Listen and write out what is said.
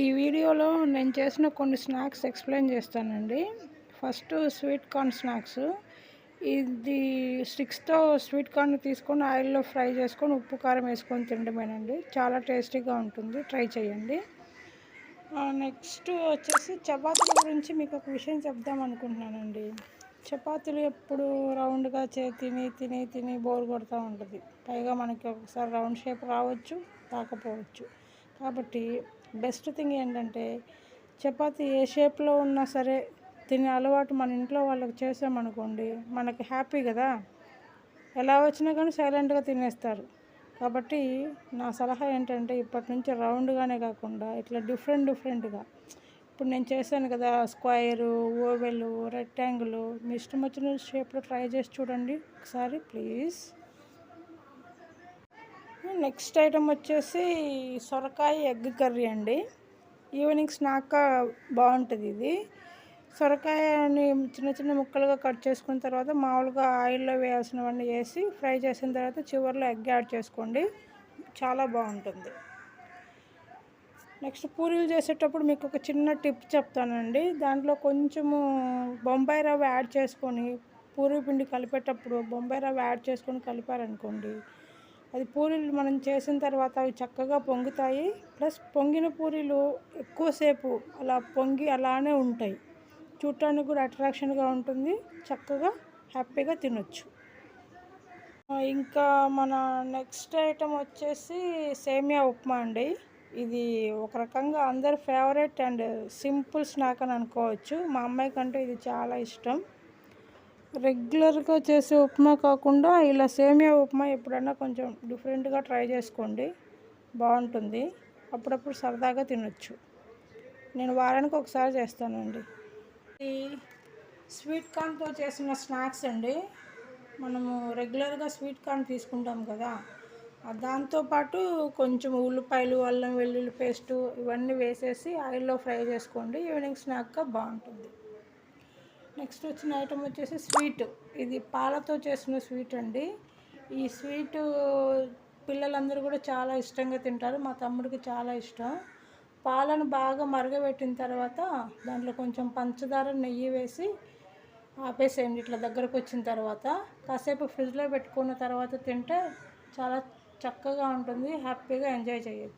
ఈ వీడియోలో నేను చేసిన కొన్ని స్నాక్స్ ఎక్స్ప్లెయిన్ చేస్తానండి. First sweet corn snacks. ఇది స్టిక్స్తో స్వీట్ కార్న్ తీసుకొని ఆయిల్లో ఫ్రై చేసుకొని ఉప్పు కారం వేసుకొని తినడమేనండి. చాలా టేస్టీగా ఉంటుంది, ట్రై చేయండి. నెక్స్ట్ వచ్చేసి చపాతీల గురించి మీకు ఒక విషయం చెప్దాం అనుకుంటున్నానండి. చపాతీలు ఎప్పుడు రౌండ్గా తిని తిని తిని బోర్ కొడుతూ ఉంటుంది. పైగా మనకి ఒకసారి రౌండ్ షేప్ రావచ్చు, రాకపోవచ్చు. కాబట్టి బెస్ట్ థింగ్ ఏంటంటే చపాతీ ఏ షేప్లో ఉన్నా సరే తినే అలవాటు మన ఇంట్లో వాళ్ళకి చేసామనుకోండి, మనకి హ్యాపీ కదా. ఎలా వచ్చినా కానీ సైలెంట్గా తినేస్తారు. కాబట్టి నా సలహా ఏంటంటే ఇప్పటి నుంచి రౌండ్గానే కాకుండా ఇట్లా డిఫరెంట్గా, ఇప్పుడు నేను చేశాను కదా, స్క్వైరు, ఓవెల్, రెక్టాంగిల్, మీ ఇష్టం వచ్చిన షేప్లో ట్రై చేసి చూడండి ఒకసారి ప్లీజ్. నెక్స్ట్ ఐటమ్ వచ్చేసి సొరకాయ ఎగ్ కర్రీ అండి. ఈవినింగ్ స్నాక్గా బాగుంటుంది ఇది. సొరకాయని చిన్న చిన్న ముక్కలుగా కట్ చేసుకున్న తర్వాత మామూలుగా ఆయిల్లో వేయాల్సినవన్నీ వేసి ఫ్రై చేసిన తర్వాత చివరిలో ఎగ్ యాడ్ చేసుకోండి, చాలా బాగుంటుంది. నెక్స్ట్ పూరీలు చేసేటప్పుడు మీకు ఒక చిన్న టిప్ చెప్తానండి. దాంట్లో కొంచెము బొంబాయి రవ్వ యాడ్ చేసుకొని పూరీ పిండి కలిపేటప్పుడు బొంబాయి రవ్వ యాడ్ చేసుకొని కలిపారనుకోండి, అది పూరీలు మనం చేసిన తర్వాత అవి చక్కగా పొంగుతాయి. ప్లస్ పొంగిన పూరీలు ఎక్కువసేపు అలా పొంగి అలానే ఉంటాయి. చూడటానికి కూడా అట్రాక్షన్గా ఉంటుంది, చక్కగా హ్యాపీగా తినొచ్చు. ఇంకా మన నెక్స్ట్ ఐటమ్ వచ్చేసి సేమియా ఉప్మా అండి. ఇది ఒక రకంగా అందరి ఫేవరెట్ అండ్ సింపుల్ స్నాక్ అని అనుకోవచ్చు. మా అమ్మాయి కంటే ఇది చాలా ఇష్టం. రెగ్యులర్గా చేసే ఉప్మా కాకుండా ఇలా సేమియా ఉప్మా ఎప్పుడన్నా కొంచెం డిఫరెంట్గా ట్రై చేసుకోండి, బాగుంటుంది. అప్పుడప్పుడు సరదాగా తినొచ్చు. నేను వారానికి ఒకసారి చేస్తానండి. ఈ స్వీట్ కార్న్తో చేసిన స్నాక్స్ అండి. మనము రెగ్యులర్గా స్వీట్ కార్న్ తీసుకుంటాం కదా, దాంతోపాటు కొంచెం ఉల్లిపాయలు, అల్లం వెల్లుల్లి పేస్టు ఇవన్నీ వేసేసి ఆయిల్లో ఫ్రై చేసుకోండి. ఈవినింగ్ స్నాక్గా బాగుంటుంది. నెక్స్ట్ వచ్చిన ఐటమ్ వచ్చేసి స్వీట్. ఇది పాలతో చేసిన స్వీట్ అండి. ఈ స్వీటు పిల్లలందరూ కూడా చాలా ఇష్టంగా తింటారు. మా తమ్ముడికి చాలా ఇష్టం. పాలను బాగా మరగబెట్టిన తర్వాత దాంట్లో కొంచెం పంచదార, నెయ్యి వేసి ఆపేసేయండి. ఇట్లా దగ్గరకు వచ్చిన తర్వాత కాసేపు ఫ్రిడ్జ్లో పెట్టుకున్న తర్వాత తింటే చాలా చక్కగా ఉంటుంది, హ్యాపీగా ఎంజాయ్ చేయొచ్చు.